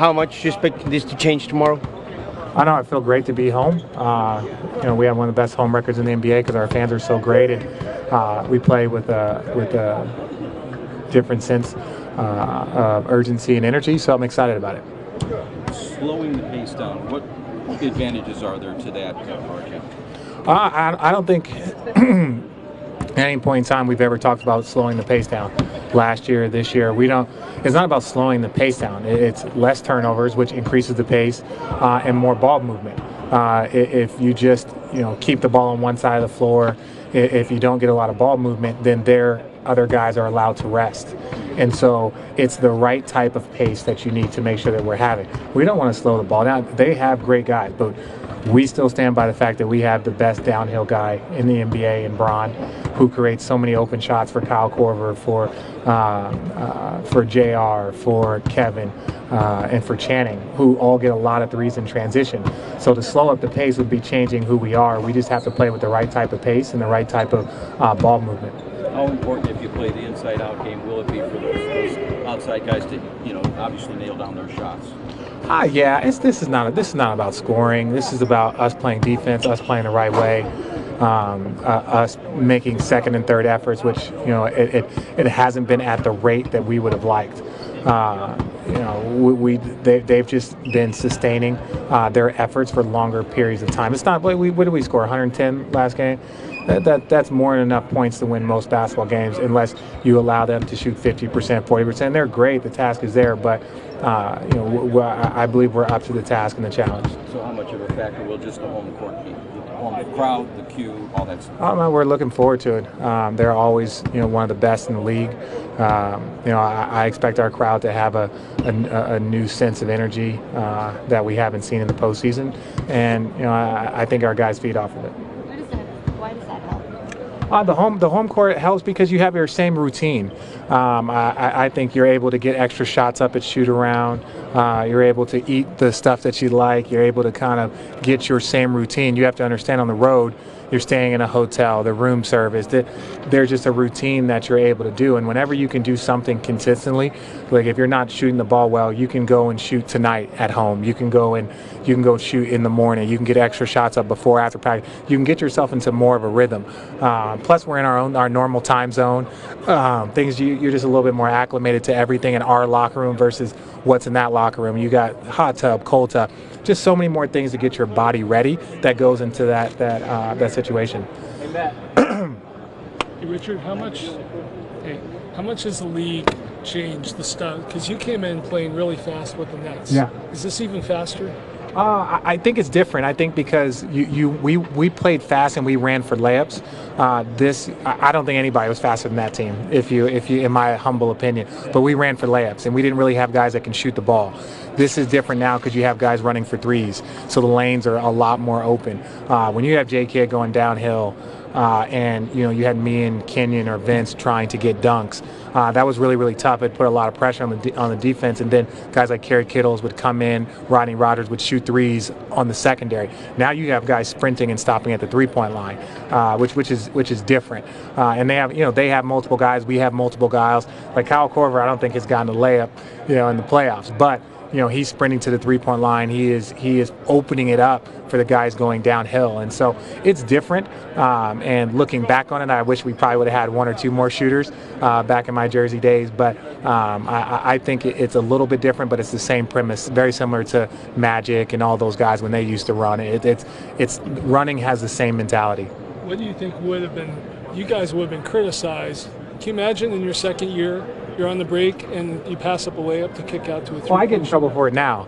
How much do you expect this to change tomorrow? I know I feel great to be home. You know, we have one of the best home records in the NBA because our fans are so great, and we play with a different sense of urgency and energy. So I'm excited about it. Slowing the pace down, what advantages are there to that project? I don't think at any point in time we've ever talked about slowing the pace down. Last year, this year, we don't. It's not about slowing the pace down. It's less turnovers, which increases the pace, and more ball movement. If you just keep the ball on one side of the floor, if you don't get a lot of ball movement, then other guys are allowed to rest. And so it's the right type of pace that you need to make sure that we're having. We don't want to slow the ball down. They have great guys, but we still stand by the fact that we have the best downhill guy in the NBA in Bron, who creates so many open shots for Kyle Korver, for JR, for Kevin, and for Channing, who all get a lot of threes in transition. So to slow up the pace would be changing who we are. We just have to play with the right type of pace and the right type of ball movement. How important, if you play the inside-out game, will it be for those outside guys to, obviously nail down their shots? Yeah, this is not about scoring. This is about us playing defense, us playing the right way, us making second and third efforts, which it hasn't been at the rate that we would have liked. They've just been sustaining their efforts for longer periods of time. It's not. What did we score? 110 last game. That's more than enough points to win most basketball games, unless you allow them to shoot 50%, 40%. They're great. The task is there, but I believe we're up to the task and the challenge. So how much of a factor will just the home court be? The home crowd, the queue, all that stuff? Oh, no, we're looking forward to it. They're always one of the best in the league. I expect our crowd to have a new sense of energy that we haven't seen in the postseason, and I think our guys feed off of it. Why does that help? The home court helps because you have your same routine. I think you're able to get extra shots up at shoot around. You're able to eat the stuff that you like. You're able to kind of get your same routine. You have to understand on the road, you're staying in a hotel, the room service. There's just a routine that you're able to do. And whenever you can do something consistently, like if you're not shooting the ball well, you can go and shoot tonight at home. You can go shoot in the morning. You can get extra shots up before, after practice. You can get yourself into more of a rhythm. Plus, we're in our normal time zone. You're just a little bit more acclimated to everything in our locker room versus what's in that locker room. You got hot tub, cold tub, just so many more things to get your body ready that goes into that situation. Hey, Matt. Hey, Richard, how much has the league changed the stuff? Because you came in playing really fast with the Nets. Yeah. Is this even faster? I think it's different. I think because we played fast and we ran for layups. I don't think anybody was faster than that team, if you in my humble opinion. But we ran for layups and we didn't really have guys that can shoot the ball. This is different now because you have guys running for threes, so the lanes are a lot more open. When you have J-Kid going downhill, and you had me and Kenyon or Vince trying to get dunks. That was really, really tough. It put a lot of pressure on the defense, and then guys like Kerry Kittles would come in, Rodney Rogers would shoot threes on the secondary. Now you have guys sprinting and stopping at the three-point line, which is different. And they have multiple guys. We have multiple guys. Like Kyle Korver, I don't think has gotten a layup, in the playoffs, but. He's sprinting to the three-point line. He is opening it up for the guys going downhill, and so it's different. And looking back on it, I wish we probably would have had one or two more shooters back in my Jersey days. But I think it's a little bit different, but it's the same premise, very similar to Magic and all those guys when they used to run. It's running has the same mentality. What do you think would have been? You guys would have been criticized. Can you imagine in your second year? You're on the break and you pass up a layup to kick out to a three. Well, I get in trouble for it now.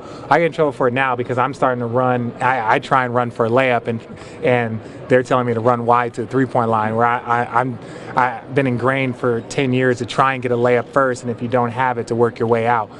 Because I'm starting to run. I try and run for a layup, and they're telling me to run wide to the three-point line. Where I've been ingrained for 10 years to try and get a layup first, and if you don't have it, to work your way out.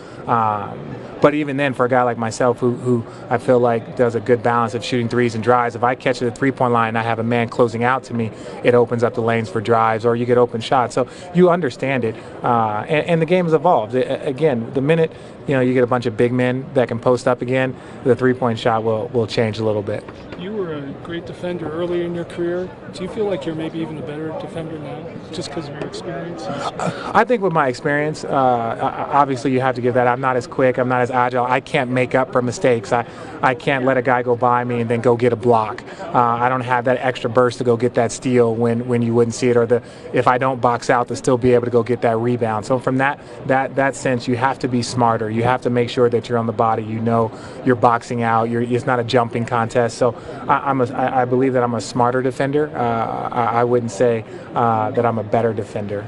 But even then, for a guy like myself who I feel like does a good balance of shooting threes and drives, if I catch it at the three-point line and I have a man closing out to me, it opens up the lanes for drives, or you get open shots. So you understand it, and the game has evolved. Again, the minute you get a bunch of big men that can post up again, the three-point shot will change a little bit. You were a great defender earlier in your career. Do you feel like you're maybe even a better defender now, just because of your experience? I think with my experience, obviously you have to give that. I'm not as quick. I'm not as agile. I can't make up for mistakes. I can't let a guy go by me and then go get a block. I don't have that extra burst to go get that steal when you wouldn't see it, or if I don't box out to still be able to go get that rebound. So from that sense, you have to be smarter. You have to make sure that you're on the body. You know you're boxing out. It's not a jumping contest. So I believe that I'm a smarter defender. I wouldn't say that I'm a better defender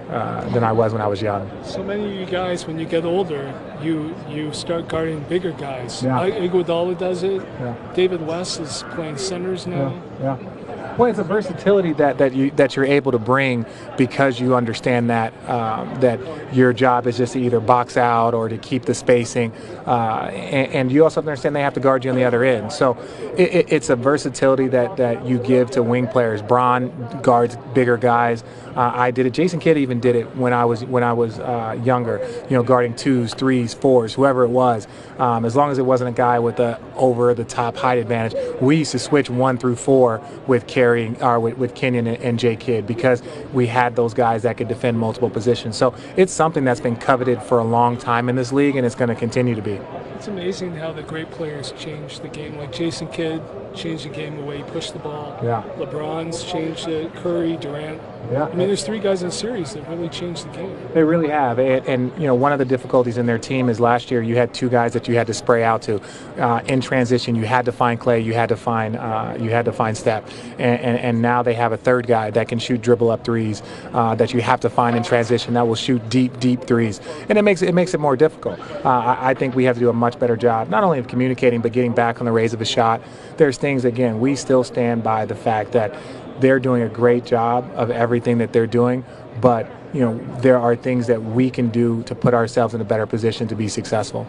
than I was when I was young. So many of you guys, when you get older, you start guarding bigger guys. Yeah. Iguodala does it. Yeah. David West is playing centers now. Yeah. Well, it's a versatility that you're able to bring because you understand that your job is just to either box out or to keep the spacing, and you also understand they have to guard you on the other end. So it's a versatility that you give to wing players. Bron guards bigger guys. I did it. Jason Kidd even did it when I was younger. You know, guarding 2s, 3s, 4s, whoever it was. As long as it wasn't a guy with a over-the-top height advantage, we used to switch 1 through 4 with with Kenyon and Jay Kidd because we had those guys that could defend multiple positions. So it's something that's been coveted for a long time in this league, and it's going to continue to be. It's amazing how the great players change the game. Like Jason Kidd changed the game the way he pushed the ball. Yeah. LeBron's changed it. Curry, Durant. Yeah. I mean, there's 3 guys in the series that really changed the game. They really have, and you know, one of the difficulties in their team is last year you had 2 guys that you had to spray out to. In transition, you had to find Clay, you had to find Steph, and now they have a 3rd guy that can shoot dribble up threes that you have to find in transition that will shoot deep threes, and it makes it more difficult. I think we have to do a much better job not only of communicating but getting back on the raise of a shot. There's things, again, we still stand by the fact that they're doing a great job of everything that they're doing, but you know, there are things that we can do to put ourselves in a better position to be successful.